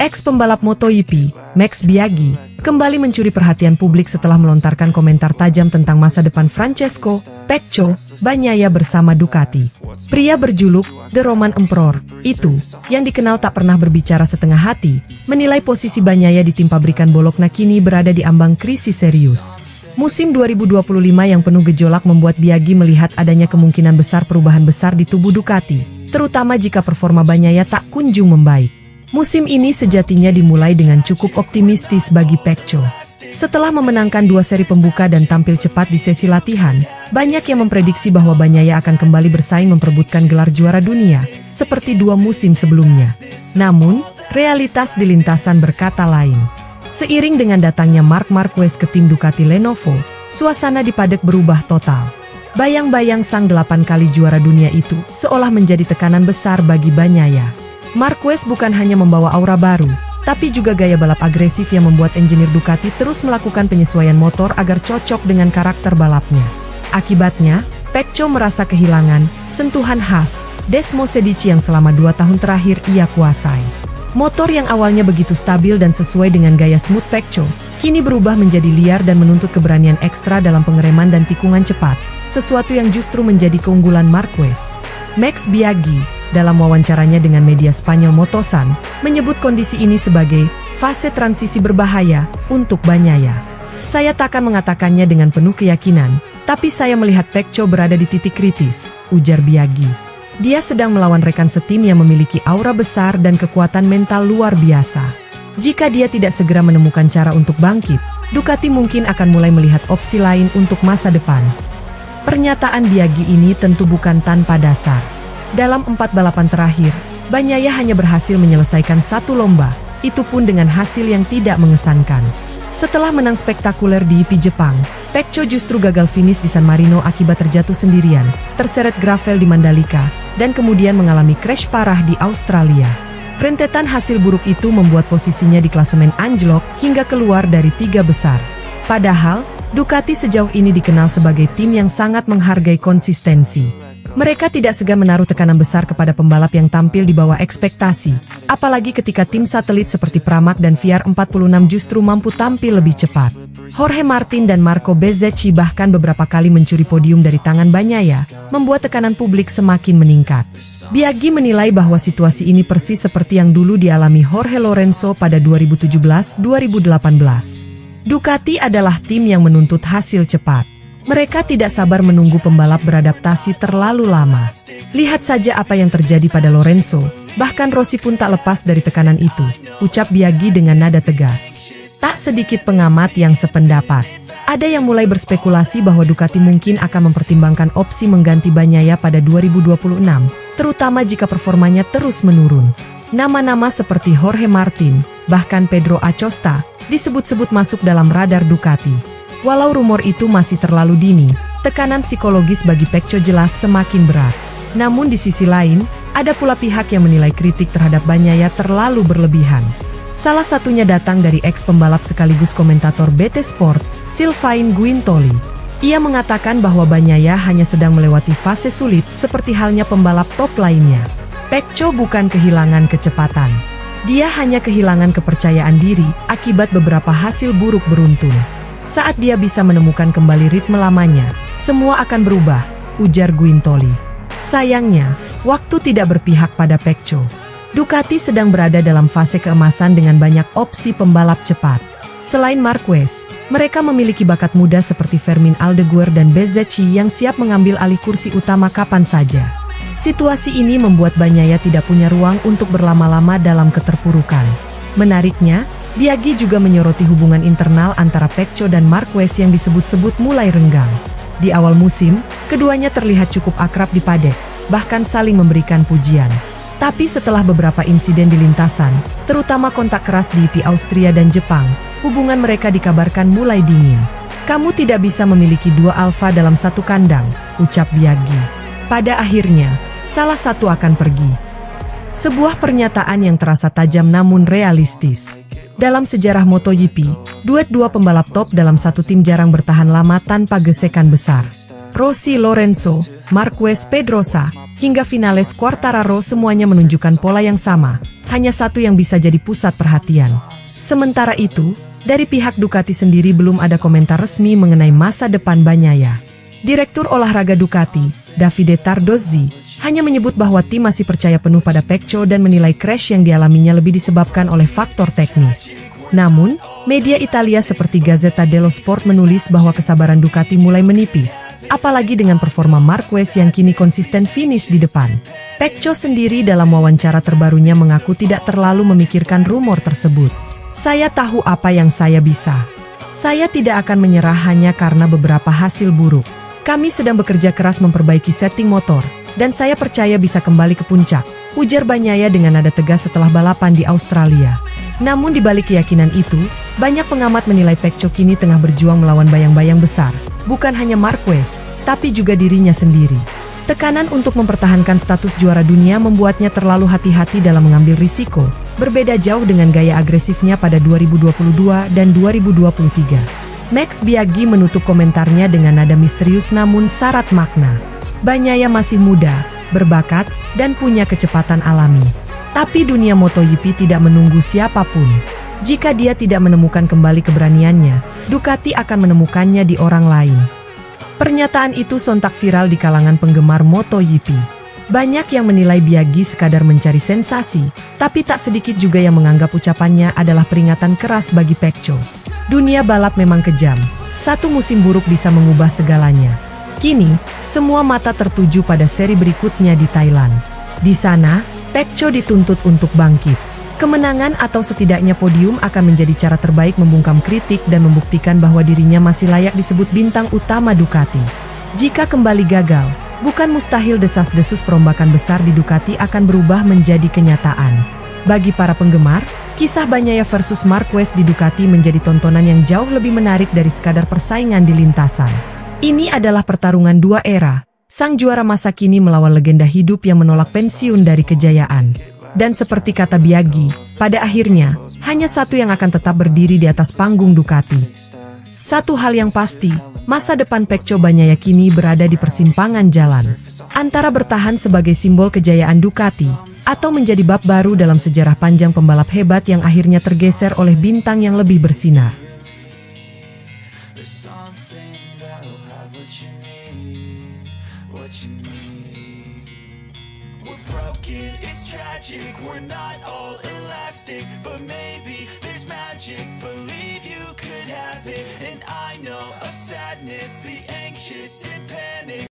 Ex-pembalap MotoGP, Max Biaggi, kembali mencuri perhatian publik setelah melontarkan komentar tajam tentang masa depan Francesco Pecco Bagnaia bersama Ducati. Pria berjuluk The Roman Emperor itu, yang dikenal tak pernah berbicara setengah hati, menilai posisi Bagnaia di tim pabrikan Bologna kini berada di ambang krisis serius. Musim 2025 yang penuh gejolak membuat Biaggi melihat adanya kemungkinan besar perubahan besar di tubuh Ducati, terutama jika performa Bagnaia tak kunjung membaik. Musim ini sejatinya dimulai dengan cukup optimistis bagi Pecco. Setelah memenangkan 2 seri pembuka dan tampil cepat di sesi latihan, banyak yang memprediksi bahwa Bagnaia akan kembali bersaing memperebutkan gelar juara dunia, seperti 2 musim sebelumnya. Namun, realitas di lintasan berkata lain. Seiring dengan datangnya Marc Marquez ke tim Ducati Lenovo, suasana di paddock berubah total. Bayang-bayang sang 8 kali juara dunia itu seolah menjadi tekanan besar bagi Bagnaia. Marquez bukan hanya membawa aura baru, tapi juga gaya balap agresif yang membuat engineer Ducati terus melakukan penyesuaian motor agar cocok dengan karakter balapnya. Akibatnya, Pecco merasa kehilangan sentuhan khas Desmo Sedici yang selama 2 tahun terakhir ia kuasai. Motor yang awalnya begitu stabil dan sesuai dengan gaya smooth Pecco, kini berubah menjadi liar dan menuntut keberanian ekstra dalam pengereman dan tikungan cepat, sesuatu yang justru menjadi keunggulan Marquez. Max Biaggi, dalam wawancaranya dengan media Spanyol Motosan, menyebut kondisi ini sebagai fase transisi berbahaya untuk Bagnaia. Saya tak akan mengatakannya dengan penuh keyakinan, tapi saya melihat Pecco berada di titik kritis, ujar Biaggi. Dia sedang melawan rekan setim yang memiliki aura besar dan kekuatan mental luar biasa. Jika dia tidak segera menemukan cara untuk bangkit, Ducati mungkin akan mulai melihat opsi lain untuk masa depan. Pernyataan Biaggi ini tentu bukan tanpa dasar. Dalam 4 balapan terakhir, Bagnaia hanya berhasil menyelesaikan 1 lomba, itu pun dengan hasil yang tidak mengesankan. Setelah menang spektakuler di GP Jepang, Pecco justru gagal finish di San Marino akibat terjatuh sendirian, terseret gravel di Mandalika, dan kemudian mengalami crash parah di Australia. Rentetan hasil buruk itu membuat posisinya di klasemen anjlok hingga keluar dari 3 besar. Padahal, Ducati sejauh ini dikenal sebagai tim yang sangat menghargai konsistensi. Mereka tidak segan menaruh tekanan besar kepada pembalap yang tampil di bawah ekspektasi, apalagi ketika tim satelit seperti Pramac dan VR46 justru mampu tampil lebih cepat. Jorge Martin dan Marco Bezzecchi bahkan beberapa kali mencuri podium dari tangan Bagnaia, membuat tekanan publik semakin meningkat. Biaggi menilai bahwa situasi ini persis seperti yang dulu dialami Jorge Lorenzo pada 2017-2018. Ducati adalah tim yang menuntut hasil cepat. Mereka tidak sabar menunggu pembalap beradaptasi terlalu lama. Lihat saja apa yang terjadi pada Lorenzo, bahkan Rossi pun tak lepas dari tekanan itu, ucap Biaggi dengan nada tegas. Tak sedikit pengamat yang sependapat. Ada yang mulai berspekulasi bahwa Ducati mungkin akan mempertimbangkan opsi mengganti Bagnaia pada 2026, terutama jika performanya terus menurun. Nama-nama seperti Jorge Martin, bahkan Pedro Acosta, disebut-sebut masuk dalam radar Ducati. Walau rumor itu masih terlalu dini, tekanan psikologis bagi Pecco jelas semakin berat. Namun di sisi lain, ada pula pihak yang menilai kritik terhadap Bagnaia terlalu berlebihan. Salah satunya datang dari ex-pembalap sekaligus komentator BT Sport, Sylvain Guintoli. Ia mengatakan bahwa Bagnaia hanya sedang melewati fase sulit seperti halnya pembalap top lainnya. Pecco bukan kehilangan kecepatan. Dia hanya kehilangan kepercayaan diri akibat beberapa hasil buruk beruntun. Saat dia bisa menemukan kembali ritme lamanya, semua akan berubah, ujar Guintoli. Sayangnya, waktu tidak berpihak pada Pecco. Ducati sedang berada dalam fase keemasan dengan banyak opsi pembalap cepat. Selain Marquez, mereka memiliki bakat muda seperti Fermin Aldeguer dan Bezzecchi yang siap mengambil alih kursi utama kapan saja. Situasi ini membuat Bagnaia tidak punya ruang untuk berlama-lama dalam keterpurukan. Menariknya, Biaggi juga menyoroti hubungan internal antara Pecco dan Marquez yang disebut-sebut mulai renggang. Di awal musim, keduanya terlihat cukup akrab di paddock, bahkan saling memberikan pujian. Tapi setelah beberapa insiden di lintasan, terutama kontak keras di GP Austria dan Jepang, hubungan mereka dikabarkan mulai dingin. Kamu tidak bisa memiliki 2 alfa dalam satu kandang, ucap Biaggi. Pada akhirnya, salah satu akan pergi. Sebuah pernyataan yang terasa tajam namun realistis. Dalam sejarah MotoGP, duet 2 pembalap top dalam satu tim jarang bertahan lama tanpa gesekan besar. Rossi Lorenzo, Marquez Pedrosa, hingga Vinales Quartararo semuanya menunjukkan pola yang sama, hanya satu yang bisa jadi pusat perhatian. Sementara itu, dari pihak Ducati sendiri belum ada komentar resmi mengenai masa depan Bagnaia. Direktur olahraga Ducati, Davide Tardozzi, hanya menyebut bahwa tim masih percaya penuh pada Pecco dan menilai crash yang dialaminya lebih disebabkan oleh faktor teknis. Namun, media Italia seperti Gazzetta dello Sport menulis bahwa kesabaran Ducati mulai menipis, apalagi dengan performa Marquez yang kini konsisten finish di depan. Pecco sendiri dalam wawancara terbarunya mengaku tidak terlalu memikirkan rumor tersebut. Saya tahu apa yang saya bisa. Saya tidak akan menyerah hanya karena beberapa hasil buruk. Kami sedang bekerja keras memperbaiki setting motor, dan saya percaya bisa kembali ke puncak, ujar Bagnaia dengan nada tegas setelah balapan di Australia. Namun di balik keyakinan itu, banyak pengamat menilai Pecco kini tengah berjuang melawan bayang-bayang besar, bukan hanya Marquez, tapi juga dirinya sendiri. Tekanan untuk mempertahankan status juara dunia membuatnya terlalu hati-hati dalam mengambil risiko, berbeda jauh dengan gaya agresifnya pada 2022 dan 2023. Max Biaggi menutup komentarnya dengan nada misterius namun syarat makna. Bagnaia masih muda, berbakat, dan punya kecepatan alami. Tapi dunia MotoGP tidak menunggu siapapun. Jika dia tidak menemukan kembali keberaniannya, Ducati akan menemukannya di orang lain. Pernyataan itu sontak viral di kalangan penggemar MotoGP. Banyak yang menilai Biaggi sekadar mencari sensasi, tapi tak sedikit juga yang menganggap ucapannya adalah peringatan keras bagi Pecco. Dunia balap memang kejam. Satu musim buruk bisa mengubah segalanya. Kini, semua mata tertuju pada seri berikutnya di Thailand. Di sana, Pecco dituntut untuk bangkit. Kemenangan atau setidaknya podium akan menjadi cara terbaik membungkam kritik dan membuktikan bahwa dirinya masih layak disebut bintang utama Ducati. Jika kembali gagal, bukan mustahil desas-desus perombakan besar di Ducati akan berubah menjadi kenyataan. Bagi para penggemar, kisah Bagnaia versus Marquez di Ducati menjadi tontonan yang jauh lebih menarik dari sekadar persaingan di lintasan. Ini adalah pertarungan dua era. Sang juara masa kini melawan legenda hidup yang menolak pensiun dari kejayaan. Dan seperti kata Biaggi, pada akhirnya, hanya satu yang akan tetap berdiri di atas panggung Ducati. Satu hal yang pasti, masa depan Pecco Bagnaia kini berada di persimpangan jalan. Antara bertahan sebagai simbol kejayaan Ducati, atau menjadi bab baru dalam sejarah panjang pembalap hebat yang akhirnya tergeser oleh bintang yang lebih bersinar. It's tragic, we're not all elastic, but maybe there's magic. Believe you could have it, and I know of sadness, the anxious.